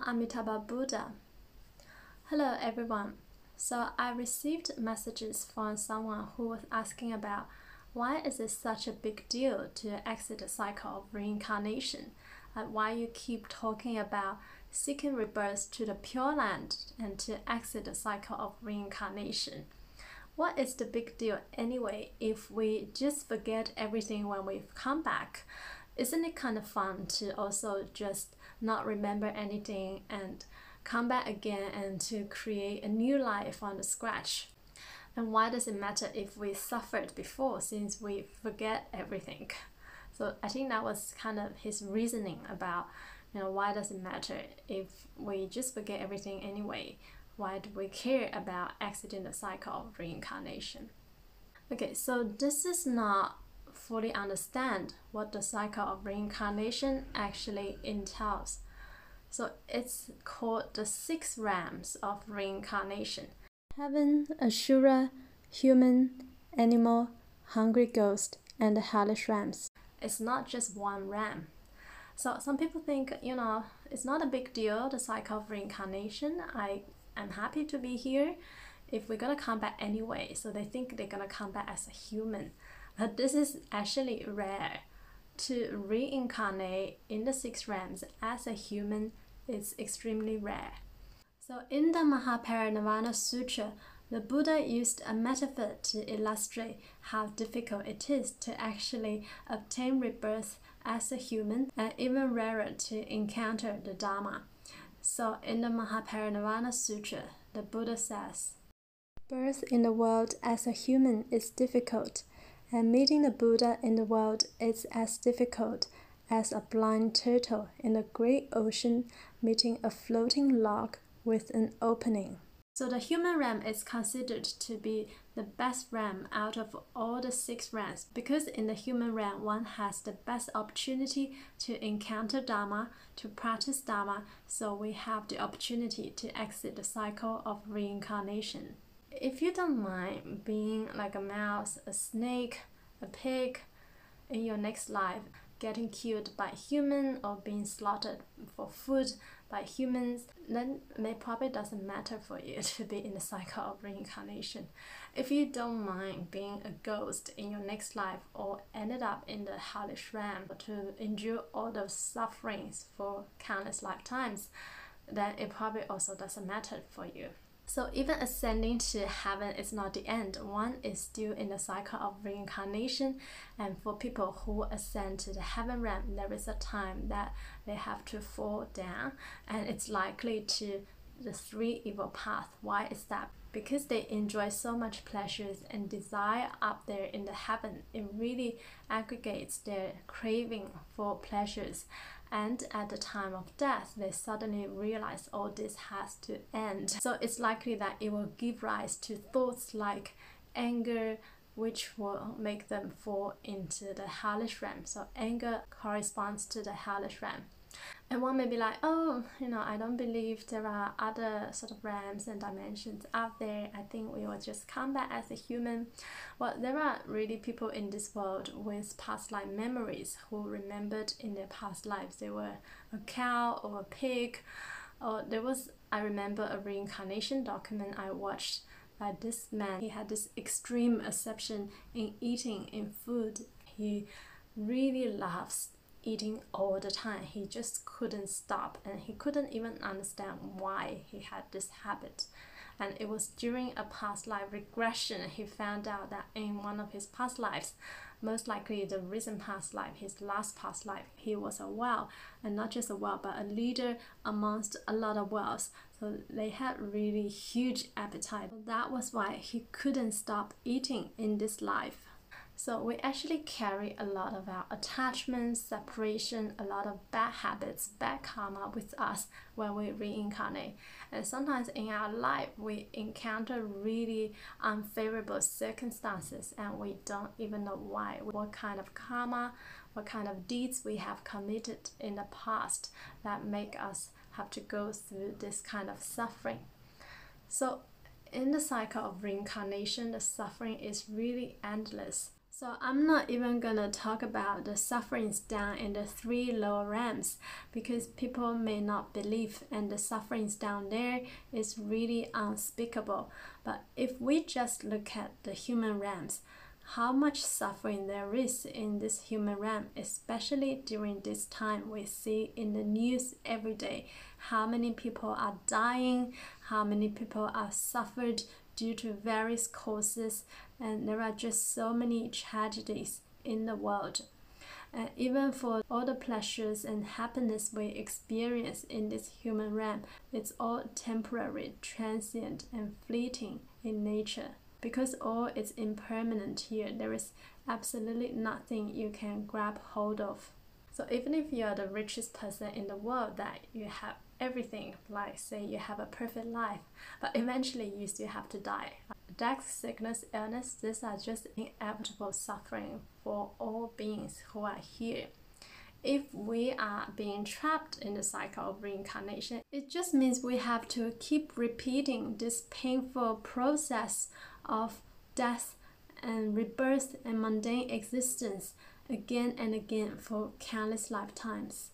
Amitabha Buddha. Hello everyone. So I received messages from someone who was asking about why is it such a big deal to exit the cycle of reincarnation, and why you keep talking about seeking rebirth to the Pure Land and to exit the cycle of reincarnation. What is the big deal anyway if we just forget everything when we come back? Isn't it kind of fun to also just not remember anything and come back again and to create a new life from the scratch? And why does it matter if we suffered before, since we forget everything? So I think that was kind of his reasoning about, why does it matter if we just forget everything anyway? Why do we care about exiting the cycle of reincarnation? Okay, so this is not fully understand what the cycle of reincarnation actually entails. So it's called the 6 realms of reincarnation: heaven, asura, human, animal, hungry ghost, and the hellish realms. It's not just one realm. So some people think, it's not a big deal, the cycle of reincarnation. I'm happy to be here if we're gonna come back anyway. So they think they're gonna come back as a human. But this is actually rare. To reincarnate in the 6 realms as a human is extremely rare. So in the Mahaparinirvana Sutra, the Buddha used a metaphor to illustrate how difficult it is to actually obtain rebirth as a human, and even rarer to encounter the dharma. So in the Mahaparinirvana Sutra, the Buddha says, "Birth in the world as a human is difficult, and meeting the Buddha in the world is as difficult as a blind turtle in the great ocean meeting a floating log with an opening." So the human realm is considered to be the best realm out of all the 6 realms, because in the human realm one has the best opportunity to encounter Dharma, to practice Dharma, so we have the opportunity to exit the cycle of reincarnation. If you don't mind being like a mouse, a snake, a pig in your next life, getting killed by human or being slaughtered for food by humans, then it probably doesn't matter for you to be in the cycle of reincarnation. If you don't mind being a ghost in your next life, or ended up in the hellish realm to endure all those sufferings for countless lifetimes, then it probably also doesn't matter for you. So even ascending to heaven is not the end. One is still in the cycle of reincarnation, and for people who ascend to the heaven realm, there is a time that they have to fall down, and it's likely to the 3 evil paths. Why is that? Because they enjoy so much pleasures and desire up there in the heaven. It really aggregates their craving for pleasures. And at the time of death, they suddenly realize all this has to end. So it's likely that it will give rise to thoughts like anger, which will make them fall into the hellish realm. So anger corresponds to the hellish realm. And one may be like, I don't believe there are other sort of realms and dimensions out there. I think we will just come back as a human. Well, there are really people in this world with past life memories who remembered in their past lives they were a cow or a pig. Or I remember a reincarnation document I watched by this man. He had this extreme obsession in eating, in food. He really loves eating all the time. He just couldn't stop, and he couldn't even understand why he had this habit. And it was during a past life regression he found out that in one of his past lives, most likely the recent past life, his last past life, he was a whale, and not just a whale, but a leader amongst a lot of whales. So they had really huge appetite. That was why he couldn't stop eating in this life. So we actually carry a lot of our attachments, separation, a lot of bad habits, bad karma with us when we reincarnate. And sometimes in our life, we encounter really unfavorable circumstances, and we don't even know why. What kind of karma, what kind of deeds we have committed in the past that make us have to go through this kind of suffering. So in the cycle of reincarnation, the suffering is really endless. So I'm not even gonna talk about the sufferings down in the 3 lower realms because people may not believe, and the sufferings down there is really unspeakable. But if we just look at the human realms, how much suffering there is in this human realm, especially during this time we see in the news every day, how many people are dying, how many people are suffered due to various causes, and there are just so many tragedies in the world. And even for all the pleasures and happiness we experience in this human realm, it's all temporary, transient, and fleeting in nature. Because all is impermanent here, there is absolutely nothing you can grab hold of. So even if you are the richest person in the world, that you have everything, like say you have a perfect life, but eventually you still have to die. Death, sickness, illness, these are just inevitable suffering for all beings who are here. If we are being trapped in the cycle of reincarnation, it just means we have to keep repeating this painful process of death and rebirth and mundane existence again and again for countless lifetimes.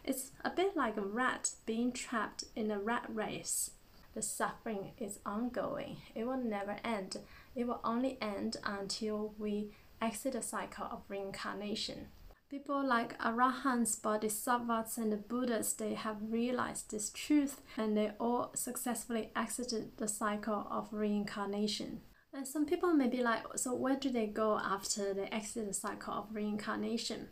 It's a bit like a rat being trapped in a rat race. The suffering is ongoing. It will never end. It will only end until we exit the cycle of reincarnation. People like Arahants, Bodhisattvas, and the Buddhas, they have realized this truth, and they all successfully exited the cycle of reincarnation. And some people may be like, so where do they go after they exit the cycle of reincarnation?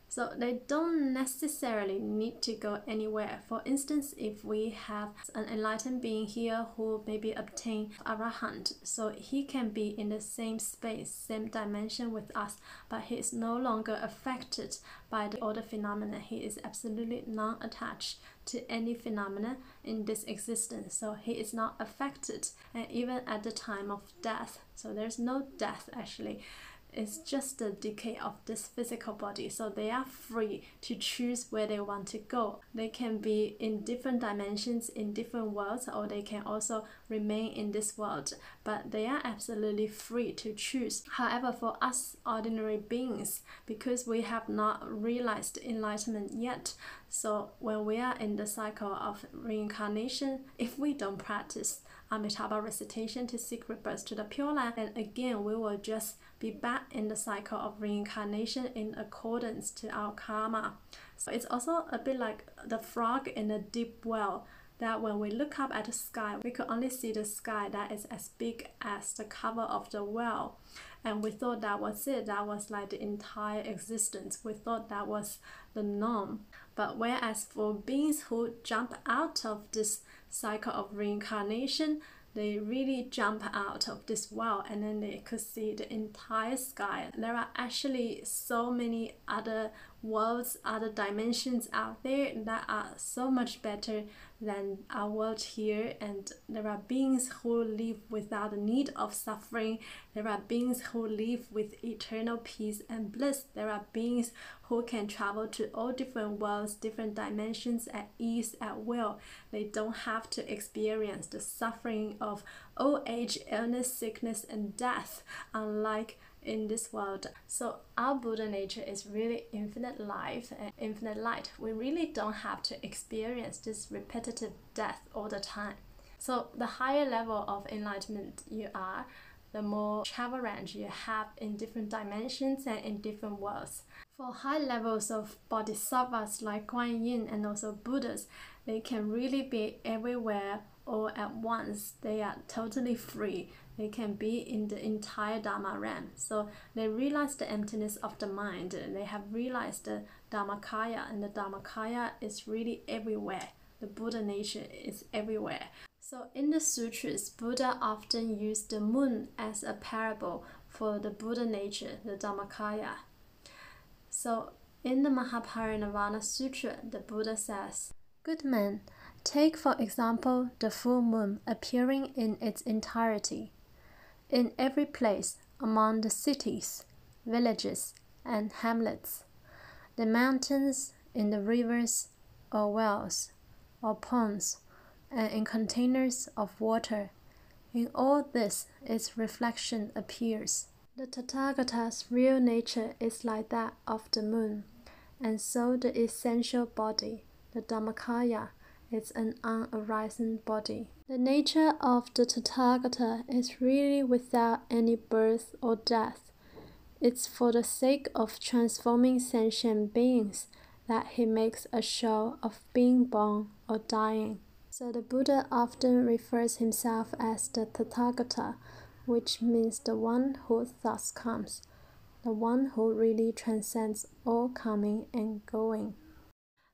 So they don't necessarily need to go anywhere. For instance, if we have an enlightened being here who maybe obtained Arahant, so he can be in the same space, same dimension with us, but he is no longer affected by the other phenomena. He is absolutely non-attached to any phenomena in this existence. So he is not affected, and even at the time of death. So there's no death actually. It's just the decay of this physical body. So they are free to choose where they want to go. They can be in different dimensions, in different worlds, or they can also remain in this world. But they are absolutely free to choose. However, for us ordinary beings, because we have not realized enlightenment yet, so when we are in the cycle of reincarnation, if we don't practice Amitabha-recitation to seek rebirth to the Pure Land, then again we will just be back in the cycle of reincarnation in accordance to our karma. So it's also a bit like the frog in a deep well, that when we look up at the sky, we could only see the sky that is as big as the cover of the well. And we thought that was it, that was like the entire existence. We thought that was the norm. But whereas for beings who jump out of this cycle of reincarnation, they really jump out of this well and then they could see the entire sky. There are actually so many other worlds, other dimensions out there that are so much better than our world here, and there are beings who live without the need of suffering. There are beings who live with eternal peace and bliss. There are beings who can travel to all different worlds, different dimensions at ease, at will. They don't have to experience the suffering of old age, illness, sickness, and death, unlike in this world. So our Buddha nature is really infinite life and infinite light. We really don't have to experience this repetitive death all the time. So the higher level of enlightenment you are, the more travel range you have in different dimensions and in different worlds. For high levels of bodhisattvas like Guan Yin and also Buddhas, they can really be everywhere all at once. They are totally free. They can be in the entire Dharma realm. So they realize the emptiness of the mind. They have realized the Dharmakaya, and the Dharmakaya is really everywhere. The Buddha nature is everywhere. So in the sutras, Buddha often used the moon as a parable for the Buddha nature, the Dharmakaya. So in the Mahaparinirvana Sutra, the Buddha says, "Good man, take for example the full moon appearing in its entirety, in every place among the cities, villages, and hamlets, the mountains, in the rivers, or wells, or ponds, and in containers of water. In all this, its reflection appears. The Tathagata's real nature is like that of the moon, and so the essential body, the Dhammakaya, is an unarisen body. The nature of the Tathagata is really without any birth or death. It's for the sake of transforming sentient beings that he makes a show of being born or dying. So the Buddha often refers himself as the Tathagata, which means the one who thus comes, the one who really transcends all coming and going.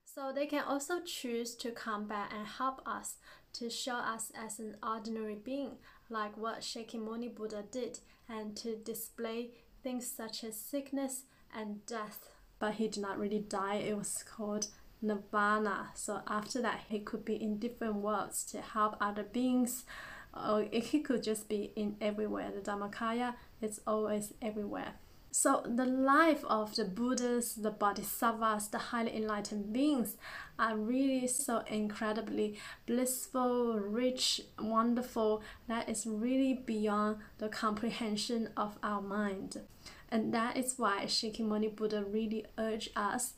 So they can also choose to come back and help us, to show us as an ordinary being, like what Shakyamuni Buddha did, and to display things such as sickness and death. But he did not really die, it was called Nirvana. So after that, he could be in different worlds to help other beings, or he could just be in everywhere. The Dhammakaya is always everywhere. So the life of the Buddhas, the Bodhisattvas, the highly enlightened beings are really so incredibly blissful, rich, wonderful, that is really beyond the comprehension of our mind. And that is why Shakyamuni Buddha really urged us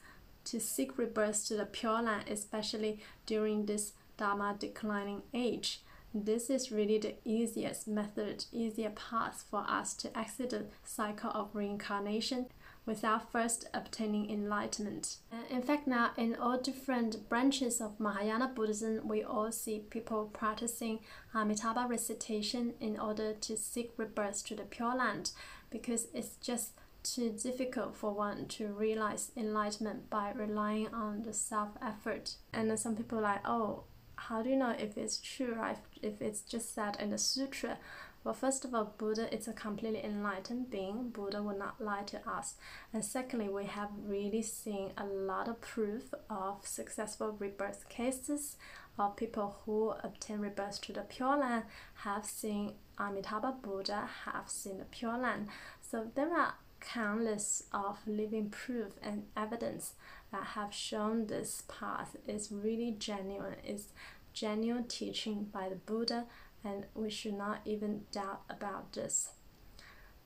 to seek rebirth to the Pure Land, especially during this Dharma declining age. This is really the easiest method, easier path for us to exit the cycle of reincarnation without first obtaining enlightenment. In fact, now in all different branches of Mahayana Buddhism, we all see people practicing Amitabha-recitation in order to seek rebirth to the Pure Land, because it's just too difficult for one to realize enlightenment by relying on the self-effort. And then some people are like, oh, how do you know if it's true, right? If it's just said in the sutra? Well, first of all, Buddha is a completely enlightened being. Buddha will not lie to us. And secondly, we have really seen a lot of proof of successful rebirth cases of people who obtain rebirth to the Pure Land, have seen Amitabha Buddha, have seen the Pure Land. So there are countless of living proof and evidence that have shown this path is really genuine, is genuine teaching by the Buddha, and we should not even doubt about this.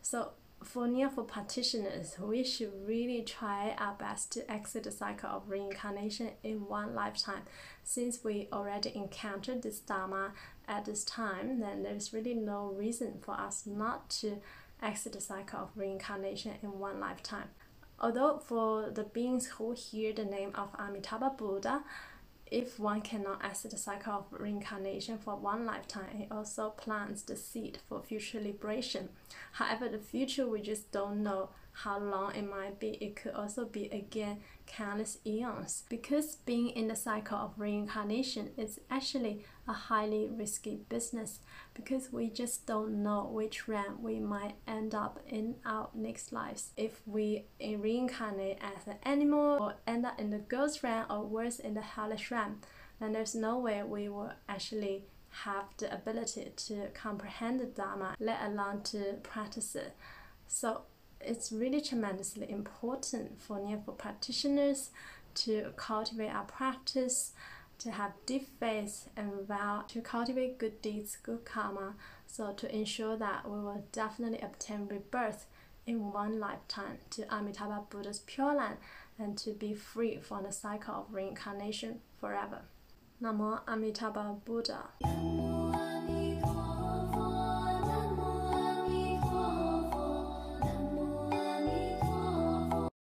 So for Nianfo practitioners, we should really try our best to exit the cycle of reincarnation in one lifetime. Since we already encountered this Dharma at this time, then there's really no reason for us not to exit the cycle of reincarnation in one lifetime. Although for the beings who hear the name of Amitabha Buddha, if one cannot exit the cycle of reincarnation for one lifetime, it also plants the seed for future liberation. However, the future, we just don't know how long it might be. It could also be, again, countless eons. Because being in the cycle of reincarnation is actually a highly risky business, because we just don't know which realm we might end up in our next lives. If we reincarnate as an animal, or end up in the ghost realm, or worse, in the hellish realm, then there's no way we will actually have the ability to comprehend the Dharma, let alone to practice it. So it's really tremendously important for Nianfo practitioners to cultivate our practice, to have deep faith and vow to cultivate good deeds, good karma, so to ensure that we will definitely obtain rebirth in one lifetime to Amitabha Buddha's Pure Land, and to be free from the cycle of reincarnation forever. Namo Amitabha Buddha.